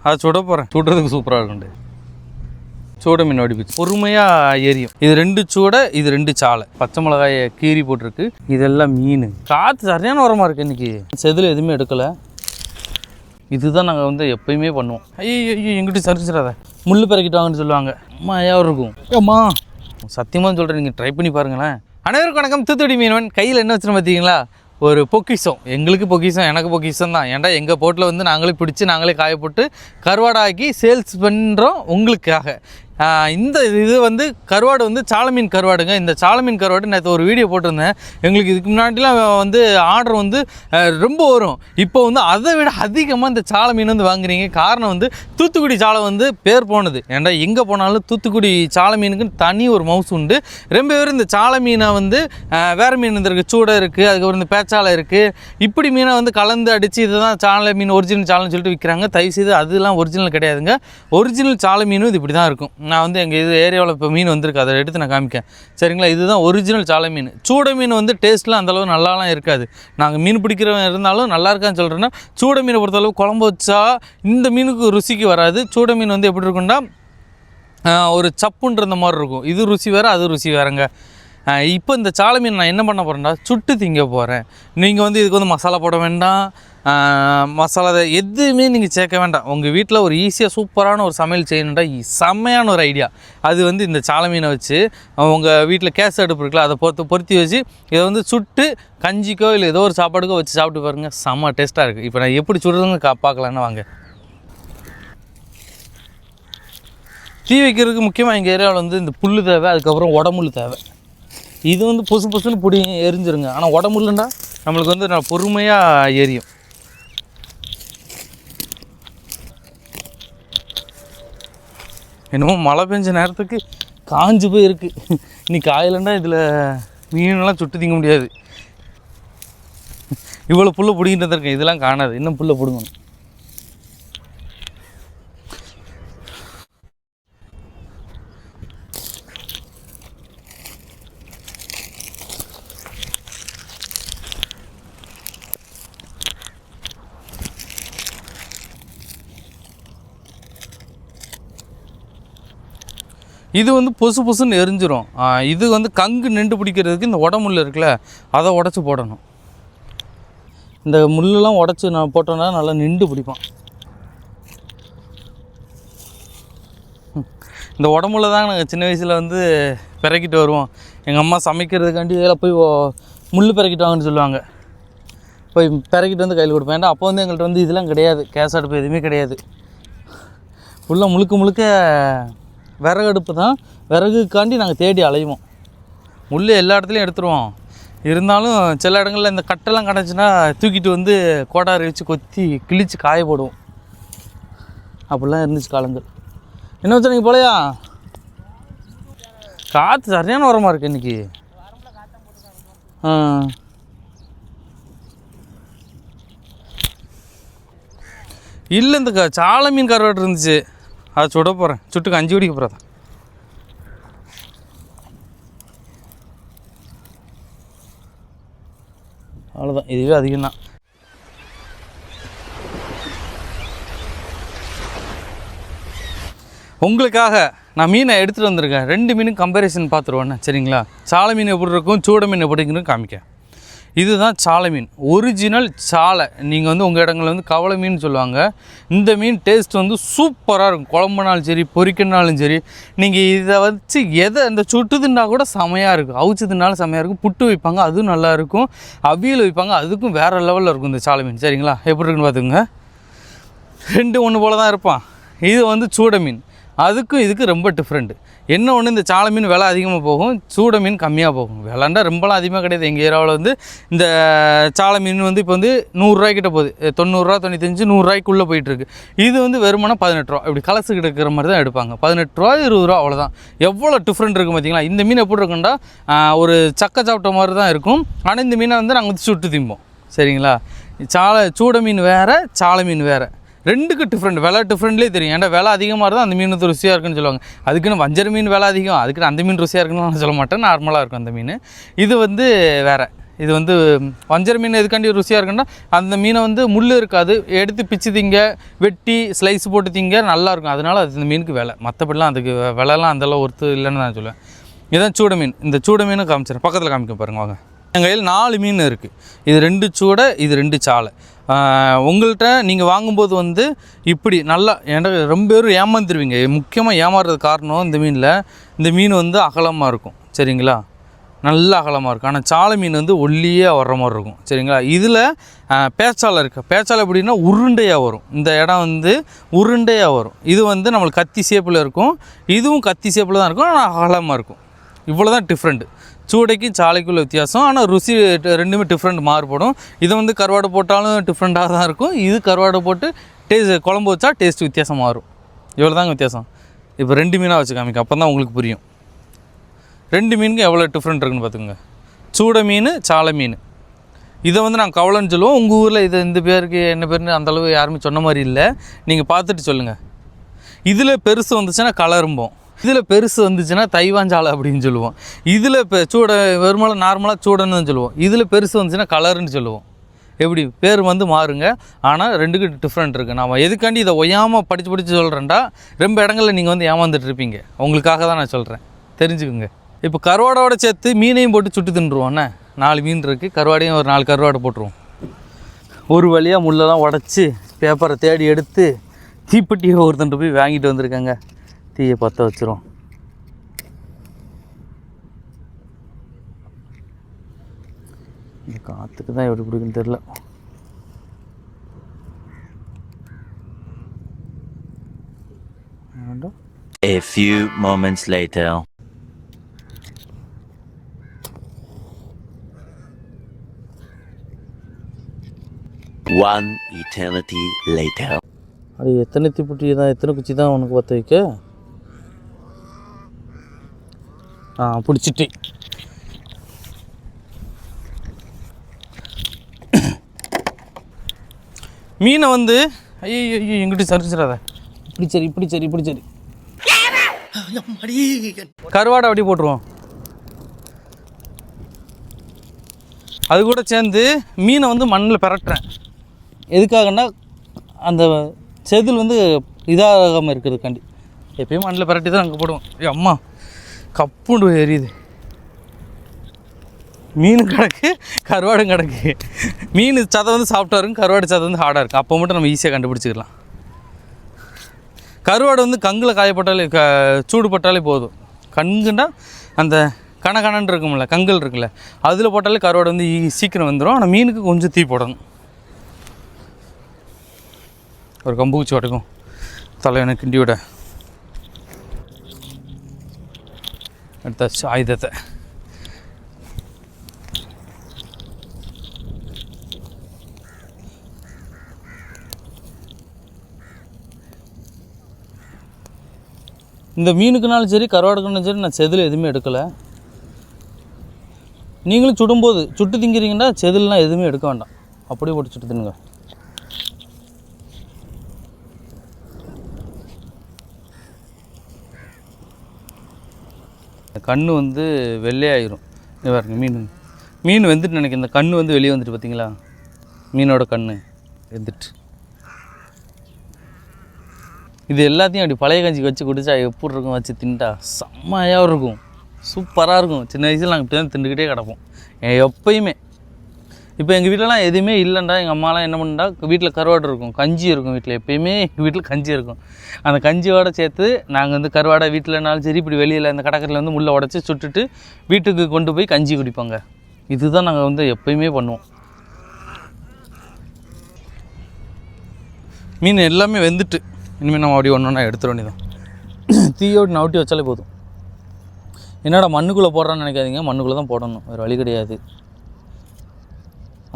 அதை சுட போகிறேன். சுடுறதுக்கு சூப்பராக இருக்குண்டு. சூட மீன் வடிப்பிச்சு பொறுமையாக எரியும். இது 2 சூடை, இது 2 சாலை. பச்சை மிளகாயை கீரி போட்டிருக்கு. இதெல்லாம் மீன். காற்று சரியான உரமாக இருக்குது இன்றைக்கி. செதில் எதுவுமே எடுக்கலை. இதுதான் நாங்கள் வந்து எப்பயுமே பண்ணுவோம். ஐயோ எங்கிட்ட சரிச்சிடாத, முள் பிறக்கிட்டு வாங்கன்னு சொல்லுவாங்க. அம்மா ஏன் இருக்கும் அம்மா, சத்தியமாக சொல்கிறேன், நீங்கள் ட்ரை பண்ணி பாருங்களேன். அனைவருக்கும் வணக்கம். தூத்துக்குடி மீனவன். கையில் என்ன வச்சுன்னு பார்த்தீங்களா, ஒரு பொக்கிஷம். எங்களுக்கு பொக்கிஷம், எனக்கு பொக்கிஷம் தான். ஏன்டா எங்கள் போட்டில் வந்து நாங்களே பிடிச்சி நாங்களே காய போட்டு கருவாடாக்கி சேல்ஸ் பண்ணுறோம் உங்களுக்காக. இந்த இது வந்து கருவாடு வந்து சாலை மீன் கருவாடுங்க. இந்த சாலை மீன் கருவாடு நேற்று ஒரு வீடியோ போட்டிருந்தேன். எங்களுக்கு இதுக்கு முன்னாடிலாம் வந்து ஆர்டர் வந்து ரொம்ப வரும். இப்போ வந்து அதை விட அதிகமாக இந்த சாலை மீன் வந்து வாங்குறீங்க. காரணம் வந்து தூத்துக்குடி சாலை வந்து பேர் போனது. ஏன்டா எங்கே போனாலும் தூத்துக்குடி சாலை மீனுக்குன்னு தனி ஒரு மவுஸ் உண்டு. ரொம்ப பேர் இந்த சாலை மீனை வந்து வேறு மீன் இருக்குது, சூடை இருக்குது, அதுக்கப்புறம் இந்த பேச்சாலை இருக்குது, இப்படி மீனை வந்து கலந்து அடித்து இதுதான் சாலை மீன் ஒரிஜினல் சாலைன்னு சொல்லிட்டு விற்கிறாங்க. தயவுசெய்து அதெல்லாம் ஒரிஜினல் கிடையாதுங்க. ஒரிஜினல் சாலை மீனும் இது இப்படி தான் இருக்கும். நான் வந்து எங்கள் இது ஏரியாவில் இப்போ மீன் வந்திருக்கு, அதை எடுத்து நான் காமிக்கேன் சரிங்களா. இதுதான் ஒரிஜினல் சாலை மீன். சூடை மீன் வந்து டேஸ்ட்லாம் அந்தளவு நல்லாலாம் இருக்காது. நாங்கள் மீன் பிடிக்கிறவங்க இருந்தாலும் நல்லா இருக்கான்னு சொல்கிறேன்னா, சூடை மீனை பொறுத்தளவு குழம்பு வச்சா இந்த மீனுக்கு ருசிக்கு வராது. சூடை மீன் வந்து எப்படி இருக்குன்னா ஒரு சப்புன்ற மாதிரி இருக்கும். இது ருசி வேறு, அது ருசி வேறுங்க. இப்போ இந்த சாலை மீன் நான் என்ன பண்ண போகிறேன்டா, சுட்டு திங்க போகிறேன். நீங்கள் வந்து இதுக்கு வந்து மசாலா போட வேண்டாம், மசாலா எதுவுமே நீங்கள் சேர்க்க வேண்டாம். உங்கள் வீட்டில் ஒரு ஈஸியாக சூப்பரான ஒரு சமையல் செய்யணுண்டா செம்மையான ஒரு ஐடியா. அது வந்து இந்த சாலை மீனை வச்சு உங்கள் வீட்டில் கேஸ் அடுப்பு இருக்குல்ல, அதை பொருத்தி வச்சு இதை வந்து சுட்டு கஞ்சிக்கோ இல்லை ஏதோ ஒரு சாப்பாடுக்கோ வச்சு சாப்பிட்டு பாருங்கள், செம்ம டேஸ்ட்டாக இருக்குது. இப்போ நான் எப்படி சுடுறதுங்க பார்க்கலான்னு வாங்க. தீ வைக்கிறதுக்கு முக்கியமாக எங்கள் ஏரியாவில் வந்து இந்த புல் தேவை, அதுக்கப்புறம் உடம்புல் தேவை. இது வந்து புதுசுன்னு பிடி எரிஞ்சிருங்க. ஆனால் உடம்புல்லுண்டா நம்மளுக்கு வந்து நான் பொறுமையாக எரியும். என்னமோ மழை பெஞ்ச நேரத்துக்கு காஞ்சு போய் இருக்குது. இன்னைக்கு காயிலண்டா இதில் மீனெல்லாம் சுட்டு திங்க முடியாது. இவ்வளோ புல்லை பிடிக்கிட்டு இருக்கேன், இதெல்லாம் காணாது. இன்னும் புல்லை பிடுங்கணும். இது வந்து பொசுன்னு எரிஞ்சிரும். இது வந்து கங்கு நின்று பிடிக்கிறதுக்கு இந்த உடம்புள்ள இருக்குல்ல, அதை உடச்சி போடணும். இந்த முள்ளெல்லாம் உடச்சி நான் போட்டோன்னா நல்லா நின்று பிடிப்பான். இந்த உடம்புல தான் நாங்கள் சின்ன வயசில் வந்து பிறக்கிட்டு வருவோம். எங்கள் அம்மா சமைக்கிறதுக்காண்டி இதில் போய் முள் பிறக்கிட்டு வாங்கன்னு சொல்லுவாங்க. போய் பிறக்கிட்டு வந்து கையில் கொடுப்பேன். ஏன்டா அப்போ வந்து எங்கள்கிட்ட வந்து இதெல்லாம் கிடையாது, கேஸ் அடுப்பு எதுவுமே கிடையாது. ஃபுல்லாக முழுக்க விறகு அடுப்பு தான். விறகுக்காண்டி நாங்கள் தேடி அலைவோம். முள் எல்லா இடத்துலையும் எடுத்துருவோம். இருந்தாலும் சில இடங்களில் இந்த கட்டெல்லாம் கிடச்சுன்னா தூக்கிட்டு வந்து கோடாரி வச்சு கொத்தி கிழித்து காய போடுவோம். அப்படிலாம் இருந்துச்சு காலங்கள். என்ன வச்சா நீங்கள் போலையா? காற்று சரியான உரமாக இருக்குது இன்றைக்கி. இல்லை, இந்த சாலை மீன் கருவாடு இருந்துச்சு, அதை சுட போகிறேன். சுட்டு கஞ்சி குடிக்க போகிறதா. அவ்வளோதான், இதுவே அதிகம்தான். உங்களுக்காக நான் மீனை எடுத்துகிட்டு வந்திருக்கேன். 2 மீனும் கம்பேரிசன் பார்த்துருவோண்ணே சரிங்களா. சாலை மீன் எப்படி இருக்கும், சூட மீன் எப்படி இருக்குன்னு காமிக்க. இதுதான் சாலை மீன், ஒரிஜினல் சாலை. நீங்கள் வந்து உங்கள் இடங்களில் வந்து கவலை மீன் சொல்லுவாங்க. இந்த மீன் டேஸ்ட் வந்து சூப்பராக இருக்கும். குழம்புனாலும் சரி, பொரிக்கனாலும் சரி. நீங்கள் இதை வச்சு எதை இந்த சுட்டுதுன்னா கூட செமையாக இருக்கும். அவிச்சதுனாலும் செமையாக இருக்கும். புட்டு வைப்பாங்க, அதுவும் நல்லா இருக்கும். அவியல் வைப்பாங்க, அதுக்கும் வேறு லெவலில் இருக்கும் இந்த சாலை மீன் சரிங்களா. எப்படி இருக்குன்னு பார்த்துக்குங்க. 2 ஒன்று போல் தான் இருப்பான். இது வந்து சூட மீன். அதுக்கும் இதுக்கு ரொம்ப டிஃப்ரெண்ட்டு. என்ன ஒன்று, இந்த சாலை மீன் விலை அதிகமாக போகும், சூட மீன் கம்மியாக போகும். விலைண்டா ரொம்பலாம் அதிகமாக கிடையாது. எங்கள் ஏரியாவில் வந்து இந்த சாலை மீன் வந்து இப்போ வந்து 100 ரூபாய்க்கிட்ட போகுது. 90 ரூபா, 95, 100 ரூபாய்க்குள்ளே போயிட்டுருக்கு. இது வந்து வெறுமனா 18 ரூபா. இப்படி கலசுக்கிட்டு இருக்கிற மாதிரி தான் எடுப்பாங்க. 18 ரூபா, 20 ரூபா, அவ்வளோதான். எவ்வளோ டிஃப்ரெண்ட் இருக்குது பார்த்தீங்களா. இந்த மீன் எப்படி இருக்குண்டா ஒரு சக்கை சாப்பிட்ட மாதிரி தான் இருக்கும். ஆனால் இந்த மீனை வந்து நாங்கள் வந்து சுட்டு திம்போம் சரிங்களா. சூட மீன் வேறு, சாலை மீன் வேறு. 2க்கு டிஃப்ரெண்ட். விலை டிஃப்ரெண்ட்லேயே தெரியும். ஏன்டா விலை அதிகமாக இருந்தால் அந்த மீன் வந்து ருசியாக இருக்குன்னு சொல்லுவாங்க. அதுக்குன்னு வஞ்சர மீன் விலை அதிகம், அதுக்குன்னு அந்த மீன் ருசியாக இருக்குன்னு நான் சொல்ல மாட்டேன். நார்மலாக இருக்கும் அந்த மீன். இது வந்து வேறு. இது வந்து வஞ்சர மீன் எதுக்காண்டி ருசியாக இருக்குன்னா அந்த மீனை வந்து முள் இருக்காது, எடுத்து பிச்சு திங்க, வெட்டி ஸ்லைஸ் போட்டு திங்க நல்லாயிருக்கும். அதனால் அது இந்த மீனுக்கு விலை. மற்றபடிலாம் அதுக்கு விலைலாம் அந்தளவு ஒருத்து இல்லைன்னு நான் சொல்லுவேன். இதுதான் சூட மீன். இந்த சூட மீனும் காமிச்சிடறேன், பக்கத்தில் காமிக்க பாருங்க வாங்க. என் கையில் 4 மீன் இருக்குது. இது 2 சூடை, இது 2 சாலை. உங்கள்கிட்ட நீங்கள் வாங்கும்போது வந்து இப்படி நல்லா எனக்கு ரொம்ப பேரும் ஏமாந்துருவீங்க. முக்கியமாக ஏமாறுறது காரணம் இந்த மீன் வந்து அகலமாக இருக்கும் சரிங்களா, நல்ல அகலமாக இருக்கும். ஆனால் சாலை மீன் வந்து ஒல்லியாக வர்ற மாதிரி இருக்கும் சரிங்களா. இதில் பேச்சாலை இருக்குது. பேச்சாலை எப்படின்னா உருண்டையாக வரும். இந்த இடம் வந்து உருண்டையாக வரும். இது வந்து நம்மளுக்கு கத்தி ஷேப்பில் இருக்கும், இதுவும் கத்தி ஷேப்பில் தான் இருக்கும், ஆனால் அகலமாக இருக்கும். இவ்வளோ தான் டிஃப்ரெண்ட்டு. சூடைக்கும் சாலைக்குள்ள வித்தியாசம். ஆனால் ருசி ரெண்டுமே டிஃப்ரெண்ட் மாறுபடும். இதை வந்து கருவாடு போட்டாலும் டிஃப்ரெண்ட்டாக தான் இருக்கும். இது கருவாடு போட்டு குழம்பு வச்சா டேஸ்ட் வித்தியாசம் மாறும். இவ்வளோ தாங்க வித்தியாசம். இப்போ 2 மீனாக வச்சு காமிக்க, அப்போ தான் உங்களுக்கு புரியும் 2 மீனுக்கும் எவ்வளோ டிஃப்ரெண்ட் இருக்குன்னு பார்த்துக்கோங்க. சூடை மீன், சாலை மீன். இதை வந்து நான் கவலைன்னு சொல்லுவோம். உங்கள் ஊரில் இது இந்த பேருக்கு என்ன பேருன்னு அந்தளவு யாருமே சொன்ன மாதிரி இல்லை. நீங்கள் பார்த்துட்டு சொல்லுங்கள். இதில் பெருசு வந்துச்சுன்னா கலரும்போம், இதில் பெருசு வந்துச்சுன்னா தைவாஞ்சாலை அப்படின்னு சொல்லுவோம். இதில் இப்போ சூடை வெறுமலை நார்மலாக சூடன்னு தான் சொல்லுவோம். இதில் பெருசு வந்துச்சுன்னா கலருன்னு சொல்லுவோம். எப்படி பேர் வந்து மாறுங்க, ஆனால் 2க்கு டிஃப்ரெண்ட் இருக்குது. நான் எதுக்காண்டி இதை ஒய்யாமல் படித்து சொல்கிறேன்டா, ரொம்ப இடங்களில் நீங்கள் வந்து ஏமாந்துட்டு இருப்பீங்க. உங்களுக்காக தான் நான் சொல்கிறேன், தெரிஞ்சுக்குங்க. இப்போ கருவாடோட சேர்த்து மீனையும் போட்டு சுட்டு தின்றுவோண்ணே. 4 மீன் இருக்குது, கருவாடையும் ஒரு 4 கருவாடை போட்டுருவோம். ஒரு வழியாக முள்ளெல்லாம் உடச்சி பேப்பரை தேடி எடுத்து தீப்பெட்டியை ஒருத்தன்ட்டு போய் வாங்கிட்டு வந்திருக்காங்க. தீயை பற்ற வச்சிரும். இந்த காற்றுக்கு தான் எப்படி பிடிக்குன்னு தெரில. A few moments later. One eternity later. அது எத்தனை தீப்பெட்டி தான், எத்தனை குச்சி தான் உனக்கு பற்ற வைக்க? பிடிச்சிட்டு மீனை வந்து ஐயோ எங்கிட்ட சரிச்சிடாத. இப்படி சரி கருவாடை அப்படி போட்டுருவோம். அது கூட சேர்ந்து மீனை வந்து மண்ணில் பிரட்டுறேன். எதுக்காகன்னா அந்த செதில் வந்து இதாகாமல் இருக்கிறதுக்காண்டி. எப்பயும் மண்ணில் பிரட்டி தான் அங்கே போடுவோம். அம்மா கப்புண்டு எரியுது. மீனும் கிடக்கு, கருவாடும் கிடக்கு. மீன் சதை வந்து சாஃப்டாக இருக்கும், கருவாடு சதை வந்து ஹார்டாக இருக்கும். அப்போ மட்டும் நம்ம ஈஸியாக கண்டுபிடிச்சிக்கலாம். கருவாடு வந்து கங்கில் காயப்பட்டாலே சூடு பட்டாலே போதும். கங்குன்னா அந்த கணக்கணன்னு இருக்கும்ல, கங்கல் இருக்குல்ல, அதில் போட்டாலே கருவாடு வந்து சீக்கிரம் வந்துடும். ஆனால் மீனுக்கு கொஞ்சம் தீ போடணும். ஒரு கம்பு குச்சி வடக்கும் தலைவனை கிண்டி விட எடுத்தாச்சு ஆயுதத்தை. இந்த மீனுக்குனாலும் சரி கருவாடுக்குனாலும் சரி நான் செதில் எதுவுமே எடுக்கலை. நீங்களும் சுடும்போது சுட்டு திங்கிறீங்கன்னா செதில்லாம் எதுவுமே எடுக்க வேண்டாம், அப்படியே போட்டு சுட்டு தின்னுங்க. கண்ணு வந்து வெள்ளையாயிரும். பாருங்க மீன் வெந்துட்டு நினைக்கிறேன். இந்த கண்ணு வந்து வெளியே வந்துட்டு பார்த்தீங்களா, மீனோட கண்ணு வெந்துட்டு. இது எல்லாத்தையும் அப்படி பழைய கஞ்சிக்கு வச்சு குடிச்சா எப்படி இருக்கும், வச்சு தின்ட்டா செம்மையாக இருக்கும், சூப்பராக இருக்கும். சின்ன வயசில் நாங்கள் இப்படி தான் தின்னுக்கிட்டே கிடப்போம் எப்பயுமே. இப்போ எங்கள் வீட்டிலலாம் எதுவுமே இல்லைண்டா, எங்கள் அம்மாலாம் என்ன பண்ணா, வீட்டில் கருவாடு இருக்கும், கஞ்சி இருக்கும் வீட்டில். எப்போயுமே எங்கள் வீட்டில் கஞ்சி இருக்கும். அந்த கஞ்சியோடு சேர்த்து நாங்கள் வந்து கருவாடை வீட்டிலனாலும் சரி, இப்படி வெளியில் அந்த கடற்கரையில் வந்து முள்ளை உடச்சி சுட்டுட்டு வீட்டுக்கு கொண்டு போய் கஞ்சி குடிப்பாங்க. இதுதான் நாங்கள் வந்து எப்போயுமே பண்ணுவோம். மீன் எல்லாமே வெந்துட்டு இனிமேல் நம்ம அப்படி ஒன்று எடுத்துட வேண்டியதான். தீயோடு நவுட்டி வச்சாலே போதும். என்னடா மண்ணுக்குள்ளே போடுறான்னு நினைக்காதீங்க, மண்ணுக்குள்ளே தான் போடணும், வேறு வழி கிடையாது.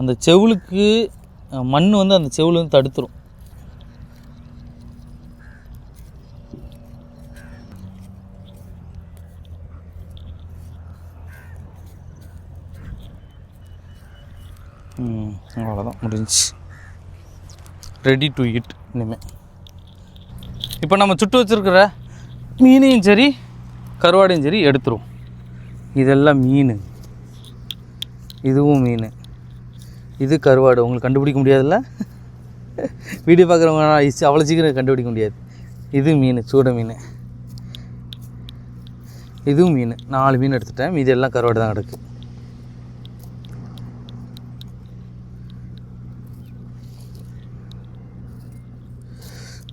அந்த செவுளுக்கு மண் வந்து அந்த செவுள் வந்து தடுத்துரும். அவ்வளோதான், முடிஞ்சு. Ready to eat. இனிமேல் இப்போ நம்ம சுட்டு வச்சுருக்கிற மீனையும் சரி கருவாடையும் சரி எடுத்துருவோம். இதெல்லாம் மீன். இதுவும் மீன், இது கருவாடு. உங்களுக்கு கண்டுபிடிக்க முடியாதுல்ல, வீடியோ பார்க்குறவங்க அவ்வளோ சீக்கிரம் கண்டுபிடிக்க முடியாது. இது மீன், சூட மீன். இதுவும் மீன். 4 மீன் எடுத்துட்டேன், மீதி எல்லாம் கருவாடு தான் கிடக்கு.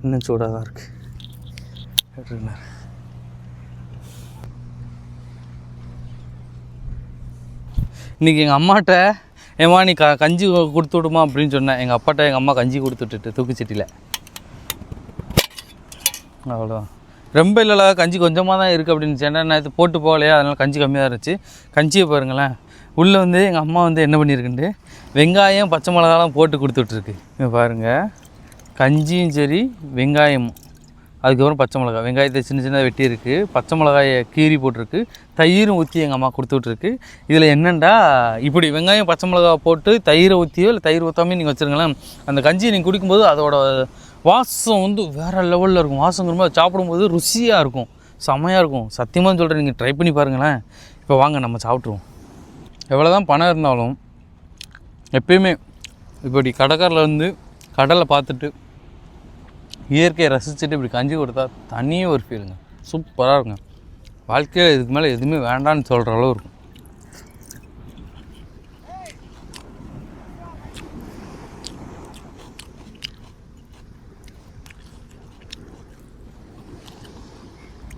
இன்னும் சூடாக தான் இருக்குது. இன்றைக்கி எங்கள் அம்மாட்ட ஏம்மா நீ கஞ்சி கொடுத்து விடுமா அப்படின்னு சொன்னேன். எங்கள் அப்பாட்ட எங்கள் அம்மா கஞ்சி கொடுத்து விட்டுட்டு தூக்குச்சட்டியில். அவ்வளோதான். ரொம்ப இல்லைல்ல, கஞ்சி கொஞ்சமாக தான் இருக்குது அப்படின்னு சொன்னேன். நான் இது போட்டு போகலையா, அதனால் கஞ்சி கம்மியாக தான் இருந்துச்சு. கஞ்சியை பாருங்களேன், உள்ளே வந்து எங்கள் அம்மா வந்து என்ன பண்ணியிருக்குன்ட்டு வெங்காயம் பச்சை மிளகாலாம் போட்டு கொடுத்துட்ருக்கு. பாருங்கள், கஞ்சியும் சரி வெங்காயமும், அதுக்கப்புறம் பச்சை மிளகாய், வெங்காயத்தை சின்ன சின்னதாக வெட்டி இருக்குது, பச்சை மிளகாயை கீறி போட்டிருக்கு, தயிரும் ஊற்றி எங்கள் அம்மா கொடுத்து விட்ருக்கு. இதில் என்னென்னா இப்படி வெங்காயம் பச்சை மிளகாய் போட்டு தயிரை ஊற்றியோ இல்லை தயிர் ஊற்றாமே நீங்கள் வச்சுருங்களேன், அந்த கஞ்சியை நீங்கள் குடிக்கும்போது அதோட வாசம் வந்து வேறு லெவலில் இருக்கும். வாசங்கிறப்ப சாப்பிடும்போது ருசியாக இருக்கும், செம்மையாக இருக்கும். சத்தியமாக சொல்கிறேன், நீங்கள் ட்ரை பண்ணி பாருங்களேன். இப்போ வாங்க நம்ம சாப்பிட்ருவோம். எவ்வளோ தான் பணம் இருந்தாலும் எப்பயுமே இப்படி கடைக்காரில் வந்து கடலை பார்த்துட்டு இயற்கையை ரசிச்சுட்டு இப்படி கஞ்சி கொடுத்தா தனியே ஒரு ஃபீலுங்க, சூப்பராக இருக்குங்க. வாழ்க்கையில் இதுக்கு மேலே எதுவுமே வேண்டான்னு சொல்கிற அளவு இருக்கும்.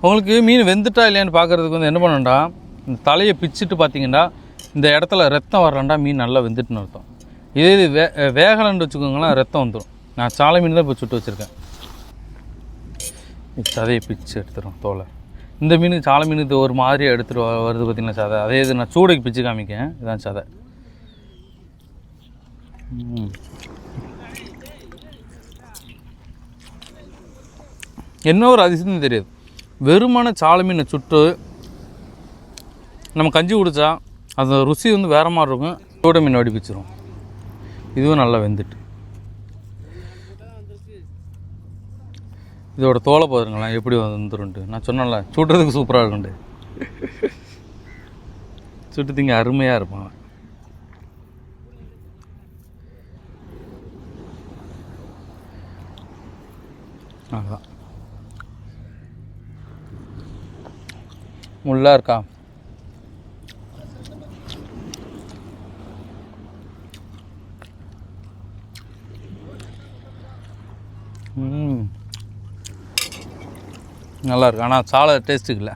உங்களுக்கு மீன் வெந்துட்டா இல்லையான்னு பார்க்குறதுக்கு வந்து என்ன பண்ணண்டா, இந்த தலையை பிச்சுட்டு பார்த்தீங்கன்னா இந்த இடத்துல ரத்தம் வரலண்டா மீன் நல்லா வெந்துட்டுன்னு அர்த்தம். இது வேகலன்னு வச்சுக்கோங்களேன், ரத்தம் வந்துடும். நான் சாலை மீன் தான் இப்போ சுட்டு வச்சுருக்கேன். சதையை பிச்சு எடுத்துடும் தோலை. இந்த மீன் சாலை மீன் இது ஒரு மாதிரி எடுத்துகிட்டு வருது பார்த்திங்கன்னா சதை. அதே இது நான் சூடைக்கு பிச்சு காமிக்கேன். இதுதான் சதை. என்ன ஒரு அதிசயம் தெரியாது, வெறுமான சாலை மீனை சுட்டு நம்ம கஞ்சி குடித்தா அந்த ருசி வந்து வேறு மாதிரி இருக்கும். சூட மீன் வடிப்பிச்சிடும். இதுவும் நல்லா வெந்துட்டு. இதோட தோலை பாருங்களேன் எப்படி வந்துருன்ட்டு. நான் சொன்னேன்ல, சுட்டுறதுக்கு சூப்பராக இருக்குண்டு. சுட்டு திங்க அருமையாக இருப்பாங்க. அதுதான் முள்ளா இருக்கா. நல்லா இருக்கு, ஆனால் சாலை டேஸ்ட்டுக்கு இல்லை.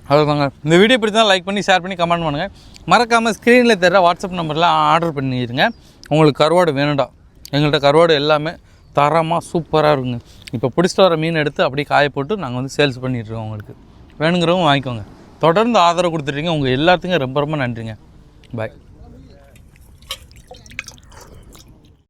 அவ்வளோதாங்க. இந்த வீடியோ பிடிச்சா லைக் பண்ணி ஷேர் பண்ணி கமெண்ட் பண்ணுங்கள். மறக்காமல் ஸ்க்ரீனில் தெரிகிற வாட்ஸ்அப் நம்பரில் ஆர்டர் பண்ணிடுங்க. உங்களுக்கு கருவாடு வேணும்டா, எங்கள்கிட்ட கருவாடு எல்லாமே தரமாக சூப்பராக இருக்குங்க. இப்போ பிடிச்சிட்டு வர மீன் எடுத்து அப்படியே காய போட்டு நாங்கள் வந்து சேல்ஸ் பண்ணிட்டுருக்கோம். உங்களுக்கு வேணுங்கிறவங்க வாங்கிக்கோங்க. தொடர்ந்து ஆதரவு கொடுத்துட்றீங்க. உங்கள் எல்லாத்துக்கும் ரொம்ப ரொம்ப நன்றிங்க. பாய்.